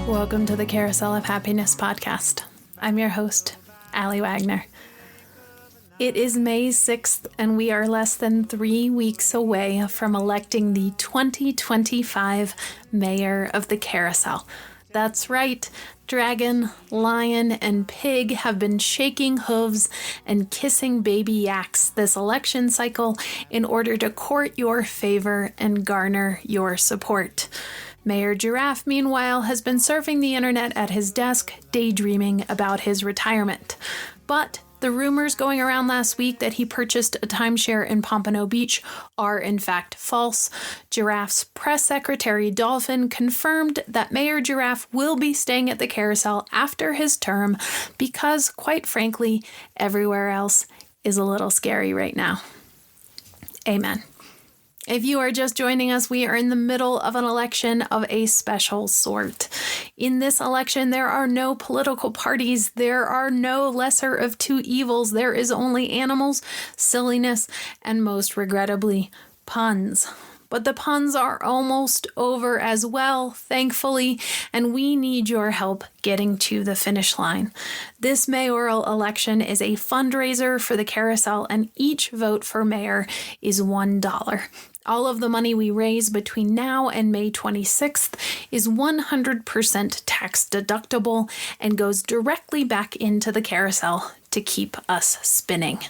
Welcome to the Carousel of Happiness podcast. I'm your host, Allie Wagner. It is May 6th, and we are less than 3 weeks away from electing the 2025 mayor of the Carousel. That's right, dragon, lion, and pig have been shaking hooves and kissing baby yaks this election cycle in order to court your favor and garner your support. Mayor Giraffe, meanwhile, has been surfing the internet at his desk, daydreaming about his retirement. But the rumors going around last week that he purchased a timeshare in Pompano Beach are in fact false. Giraffe's press secretary, Dolphin, confirmed that Mayor Giraffe will be staying at the Carousel after his term because, quite frankly, everywhere else is a little scary right now. Amen. If you are just joining us, we are in the middle of an election of a special sort. In this election, there are no political parties. There are no lesser of two evils. There is only animals, silliness, and most regrettably, puns. But the puns are almost over as well, thankfully, and we need your help getting to the finish line. This mayoral election is a fundraiser for the Carousel, and each vote for mayor is $1. All of the money we raise between now and May 26th is 100% tax deductible and goes directly back into the Carousel to keep us spinning.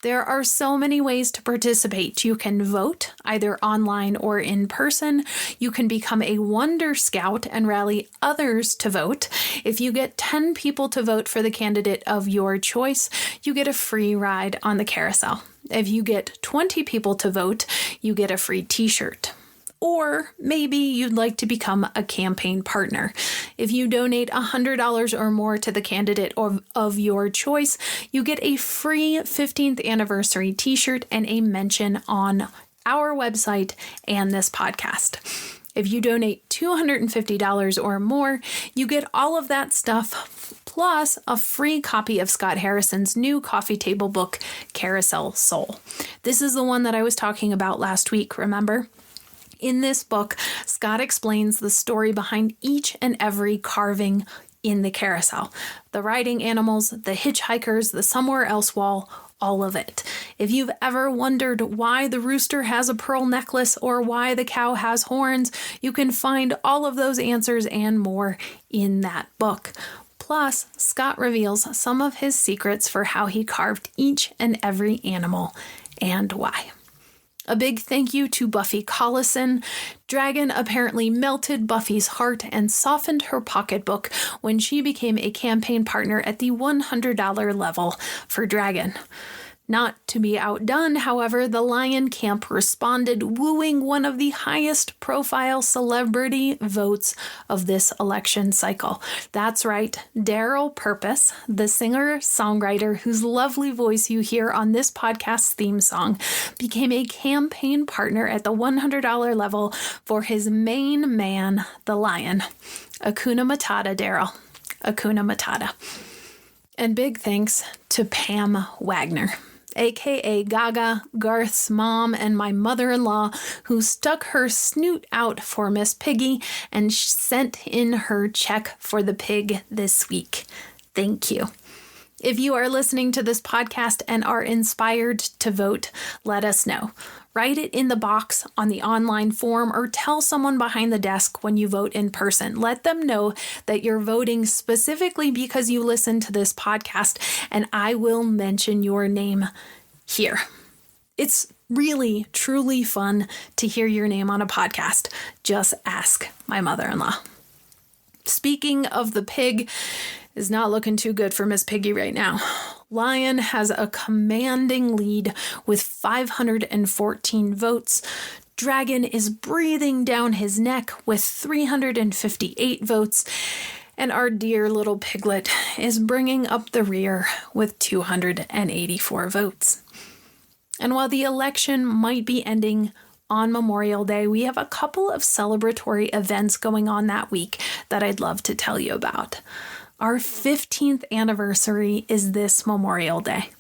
There are so many ways to participate. You can vote, either online or in person. You can become a Wonder Scout and rally others to vote. If you get 10 people to vote for the candidate of your choice, you get a free ride on the Carousel. If you get 20 people to vote, you get a free t-shirt. Or maybe you'd like to become a campaign partner. If you donate $100 or more to the candidate of your choice, you get a free 15th anniversary t-shirt and a mention on our website and this podcast. If you donate $250 or more, you get all of that stuff, plus a free copy of Scott Harrison's new coffee table book, Carousel Soul. This is the one that I was talking about last week, remember? In this book, Scott explains the story behind each and every carving in the Carousel. The riding animals, the hitchhikers, the somewhere else wall, all of it. If you've ever wondered why the rooster has a pearl necklace or why the cow has horns, you can find all of those answers and more in that book. Plus, Scott reveals some of his secrets for how he carved each and every animal and why. A big thank you to Buffy Collison. Dragon apparently melted Buffy's heart and softened her pocketbook when she became a campaign partner at the $100 level for Dragon. Not to be outdone, however, the Lion Camp responded, wooing one of the highest profile celebrity votes of this election cycle. That's right, Daryl Purpose, the singer-songwriter whose lovely voice you hear on this podcast's theme song, became a campaign partner at the $100 level for his main man, the Lion. Hakuna Matata, Daryl. Hakuna Matata. And big thanks to Pam Wagner, aka Gaga, Garth's mom, and my mother-in-law, who stuck her snoot out for Miss Piggy and sent in her check for the pig this week. Thank you. If you are listening to this podcast and are inspired to vote, let us know. Write it in the box on the online form or tell someone behind the desk when you vote in person. Let them know that you're voting specifically because you listen to this podcast, and I will mention your name here. It's really, truly fun to hear your name on a podcast. Just ask my mother-in-law. Speaking of the pig, is not looking too good for Miss Piggy right now. Lion has a commanding lead with 514 votes. Dragon is breathing down his neck with 358 votes. And our dear little piglet is bringing up the rear with 284 votes. And while the election might be ending on Memorial Day, we have a couple of celebratory events going on that week that I'd love to tell you about. Our 15th anniversary is this Memorial Day.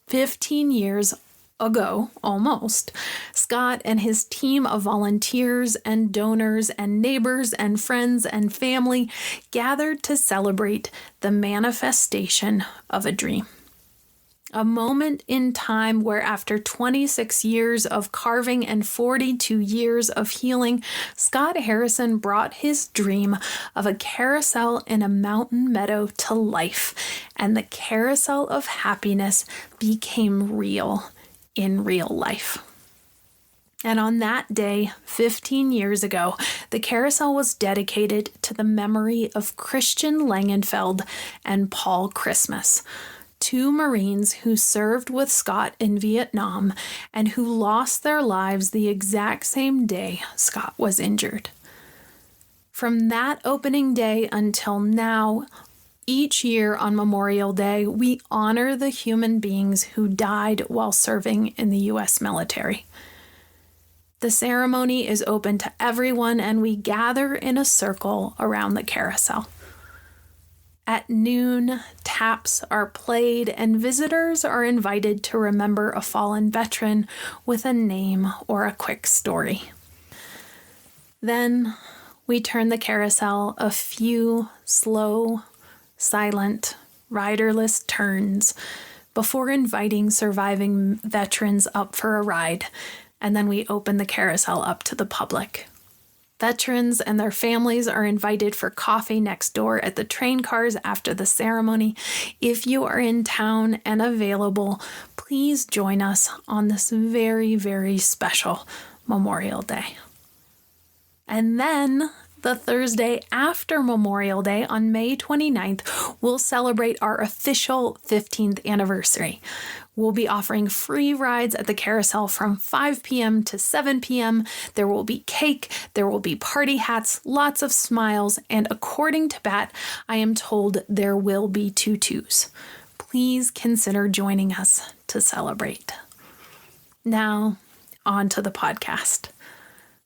15 years ago, almost, Scott and his team of volunteers and donors and neighbors and friends and family gathered to celebrate the manifestation of a dream. A moment in time where, after 26 years of carving and 42 years of healing, Scott Harrison brought his dream of a carousel in a mountain meadow to life, and the Carousel of Happiness became real in real life. And on that day, 15 years ago, the carousel was dedicated to the memory of Christian Langenfeld and Paul Christmas, two Marines who served with Scott in Vietnam and who lost their lives the exact same day Scott was injured. From that opening day until now, each year on Memorial Day, we honor the human beings who died while serving in the U.S. military. The ceremony is open to everyone, and we gather in a circle around the carousel. At noon, taps are played and visitors are invited to remember a fallen veteran with a name or a quick story. Then we turn the carousel a few slow, silent, riderless turns before inviting surviving veterans up for a ride, and then we open the carousel up to the public. Veterans and their families are invited for coffee next door at the train cars after the ceremony. If you are in town and available, please join us on this very, very special Memorial Day. And then the Thursday after Memorial Day on May 29th, we'll celebrate our official 15th anniversary. We'll be offering free rides at the carousel from 5 p.m. to 7 p.m. There will be cake, there will be party hats, lots of smiles, and according to Bat, I am told there will be tutus. Please consider joining us to celebrate. Now, on to the podcast.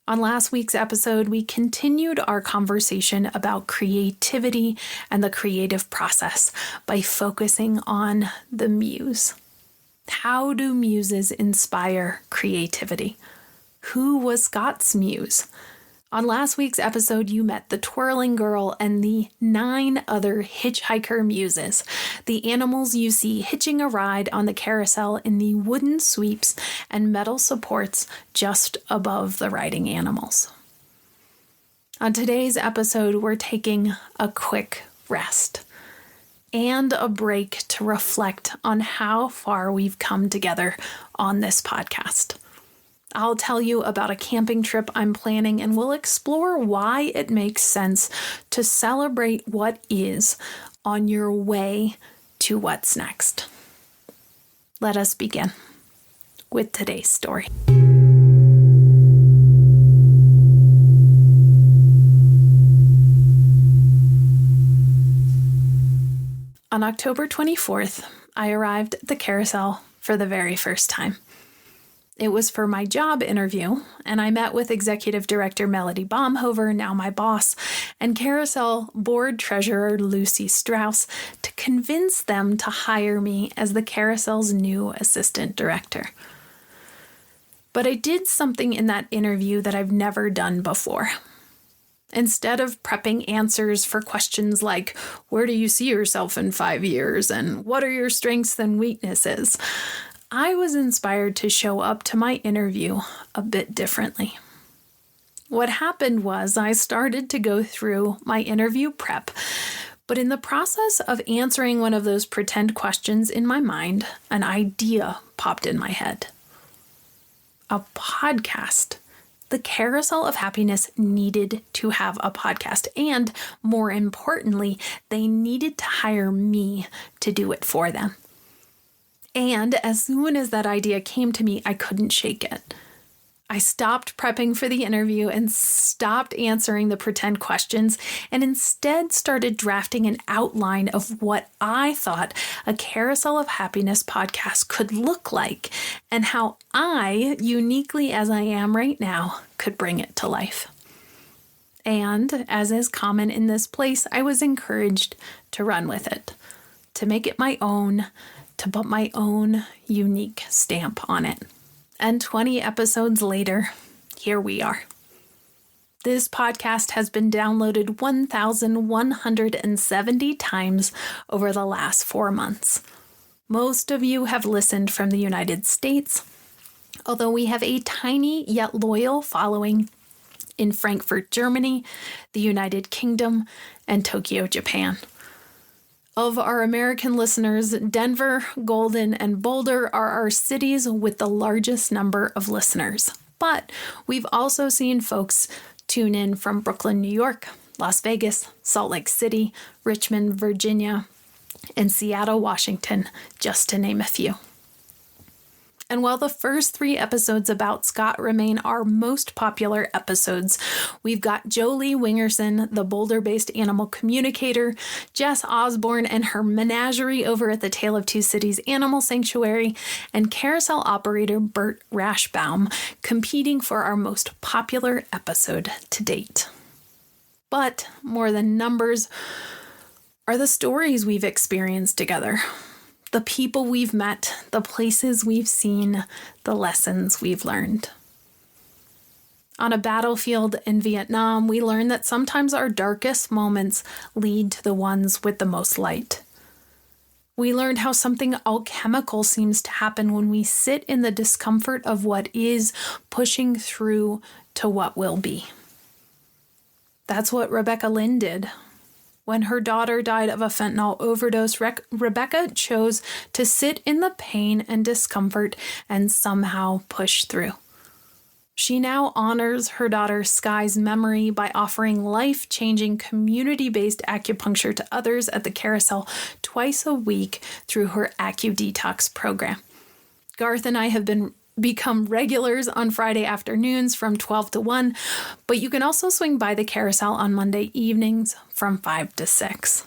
On last week's episode, we continued our conversation about creativity and the creative process by focusing on the muse. How do muses inspire creativity? Who was Scott's muse? On last week's episode, you met the twirling girl and the 9 other hitchhiker muses, the animals you see hitching a ride on the carousel in the wooden sweeps and metal supports just above the riding animals. On today's episode, we're taking a quick rest and a break to reflect on how far we've come together on this podcast. I'll tell you about a camping trip I'm planning, and we'll explore why it makes sense to celebrate what is on your way to what's next. Let us begin with today's story. On October 24th, I arrived at the carousel for the very first time. It was for my job interview, and I met with Executive Director Melody Baumhover, now my boss, and Carousel Board Treasurer Lucy Strauss to convince them to hire me as the Carousel's new assistant director. But I did something in that interview that I've never done before. Instead of prepping answers for questions like, where do you see yourself in 5 years, and what are your strengths and weaknesses, I was inspired to show up to my interview a bit differently. What happened was I started to go through my interview prep, but in the process of answering one of those pretend questions in my mind, an idea popped in my head. A podcast. The Carousel of Happiness needed to have a podcast, and more importantly, they needed to hire me to do it for them. And as soon as that idea came to me, I couldn't shake it. I stopped prepping for the interview and stopped answering the pretend questions and instead started drafting an outline of what I thought a Carousel of Happiness podcast could look like and how I, uniquely as I am right now, could bring it to life. And, as is common in this place, I was encouraged to run with it, to make it my own, to put my own unique stamp on it. And 20 episodes later, here we are. This podcast has been downloaded 1,170 times over the last 4 months. Most of you have listened from the United States, although we have a tiny yet loyal following in Frankfurt, Germany, the United Kingdom, and Tokyo, Japan. Of our American listeners, Denver, Golden, and Boulder are our cities with the largest number of listeners. But we've also seen folks tune in from Brooklyn, New York, Las Vegas, Salt Lake City, Richmond, Virginia, and Seattle, Washington, just to name a few. And while the first 3 episodes about Scott remain our most popular episodes, we've got Jolie Wingerson, the Boulder-based animal communicator, Jess Osborne and her menagerie over at the Tale of Two Cities Animal Sanctuary, and carousel operator Bert Rashbaum competing for our most popular episode to date. But more than numbers are the stories we've experienced together. The people we've met, the places we've seen, the lessons we've learned. On a battlefield in Vietnam, we learned that sometimes our darkest moments lead to the ones with the most light. We learned how something alchemical seems to happen when we sit in the discomfort of what is, pushing through to what will be. That's what Rebecca Lynn did. When her daughter died of a fentanyl overdose, Rebecca chose to sit in the pain and discomfort and somehow push through. She now honors her daughter Sky's memory by offering life-changing community-based acupuncture to others at the Carousel twice a week through her AcuDetox program. Garth and I have become regulars on Friday afternoons from 12 to 1, but you can also swing by the Carousel on Monday evenings from 5 to 6.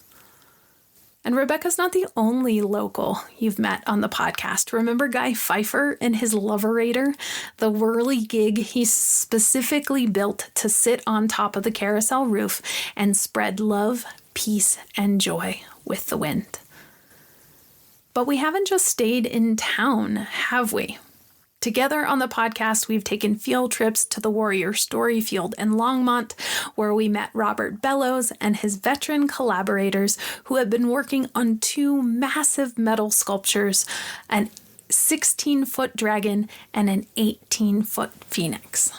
And Rebecca's not the only local you've met on the podcast. Remember Guy Pfeiffer and his Loverator, the whirly gig he specifically built to sit on top of the Carousel roof and spread love, peace, and joy with the wind. But we haven't just stayed in town, have we? Together on the podcast, we've taken field trips to the Warrior Story Field in Longmont, where we met Robert Bellows and his veteran collaborators who have been working on 2 massive metal sculptures, an 16-foot dragon and an 18-foot phoenix.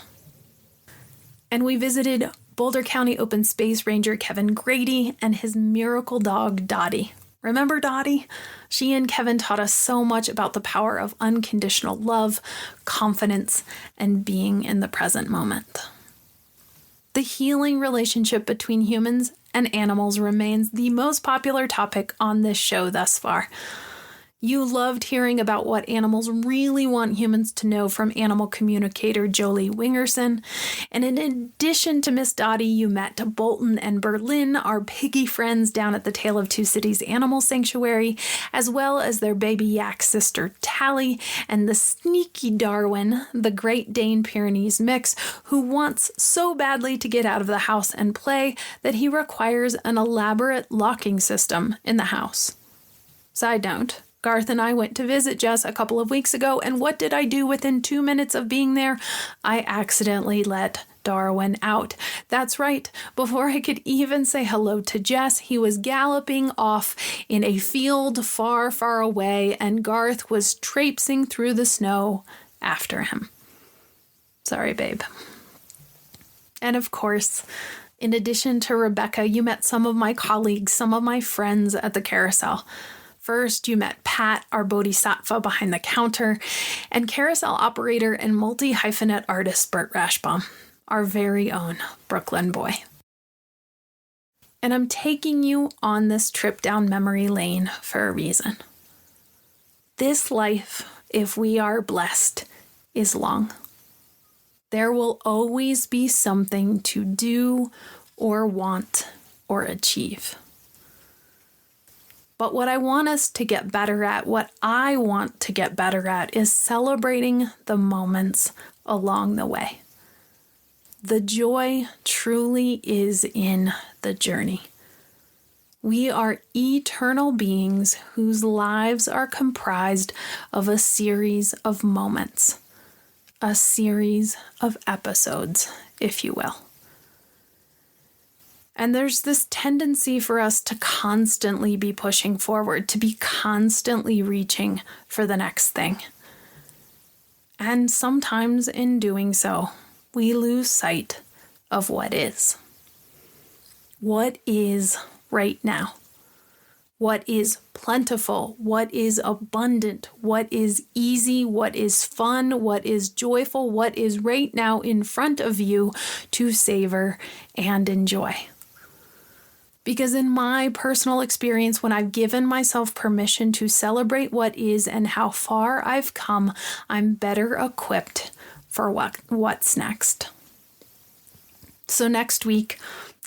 And we visited Boulder County Open Space Ranger Kevin Grady and his miracle dog, Dottie. Remember Dottie? She and Kevin taught us so much about the power of unconditional love, confidence, and being in the present moment. The healing relationship between humans and animals remains the most popular topic on this show thus far. You loved hearing about what animals really want humans to know from animal communicator Jolie Wingerson. And in addition to Miss Dottie, you met Bolton and Berlin, our piggy friends down at the Tale of Two Cities Animal Sanctuary, as well as their baby yak sister Tally and the sneaky Darwin, the Great Dane Pyrenees mix, who wants so badly to get out of the house and play that he requires an elaborate locking system in the house. Side note, Garth and I went to visit Jess a couple of weeks ago, and what did I do within 2 minutes of being there? I accidentally let Darwin out. That's right. Before I could even say hello to Jess, he was galloping off in a field far, far away, and Garth was traipsing through the snow after him. Sorry, babe. And of course, in addition to Rebecca, you met some of my colleagues, some of my friends at the Carousel. First, you met Pat, our bodhisattva behind the counter, and carousel operator and multi-hyphenate artist Bert Rashbaum, our very own Brooklyn boy. And I'm taking you on this trip down memory lane for a reason. This life, if we are blessed, is long. There will always be something to do or want or achieve. But what I want us to get better at, what I want to get better at, is celebrating the moments along the way. The joy truly is in the journey. We are eternal beings whose lives are comprised of a series of moments, a series of episodes, if you will. And there's this tendency for us to constantly be pushing forward, to be constantly reaching for the next thing. And sometimes in doing so, we lose sight of what is. What is right now? What is plentiful? What is abundant? What is easy? What is fun? What is joyful? What is right now in front of you to savor and enjoy? Because in my personal experience, when I've given myself permission to celebrate what is and how far I've come, I'm better equipped for what's next. So next week,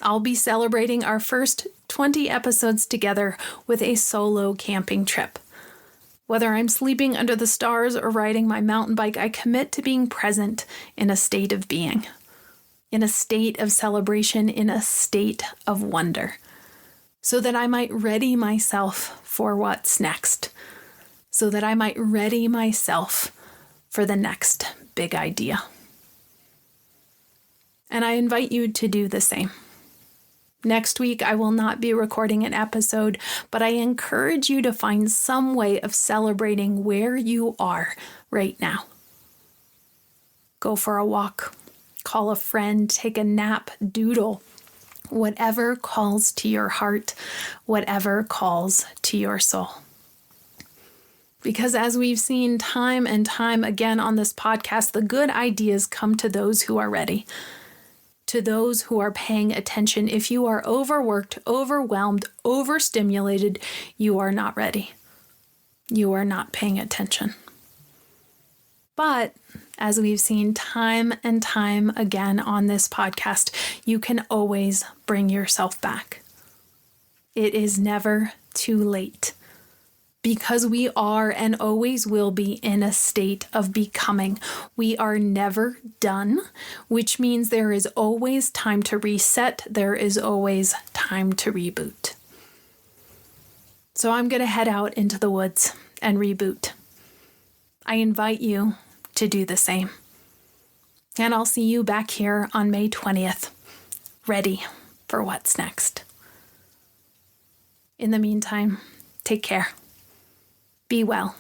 I'll be celebrating our first 20 episodes together with a solo camping trip. Whether I'm sleeping under the stars or riding my mountain bike, I commit to being present in a state of being, in a state of celebration, in a state of wonder, so that I might ready myself for what's next, so that I might ready myself for the next big idea. And I invite you to do the same. Next week, I will not be recording an episode, but I encourage you to find some way of celebrating where you are right now. Go for a walk, call a friend, take a nap, doodle, whatever calls to your heart, whatever calls to your soul. Because as we've seen time and time again on this podcast, the good ideas come to those who are ready, to those who are paying attention. If you are overworked, overwhelmed, overstimulated, you are not ready. You are not paying attention. But as we've seen time and time again on this podcast, you can always bring yourself back. It is never too late. Because we are and always will be in a state of becoming. We are never done, which means there is always time to reset. There is always time to reboot. So I'm going to head out into the woods and reboot. I invite you to do the same. And I'll see you back here on May 20th, ready for what's next. In the meantime, take care. Be well.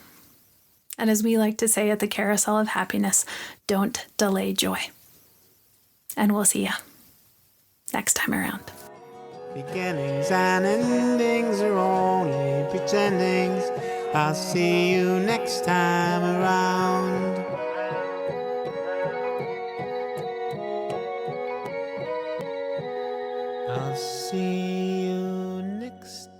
And as we like to say at the Carousel of Happiness, don't delay joy. And we'll see you next time around. Beginnings and endings are only pretendings. I'll see you next time around. I'll see you next time.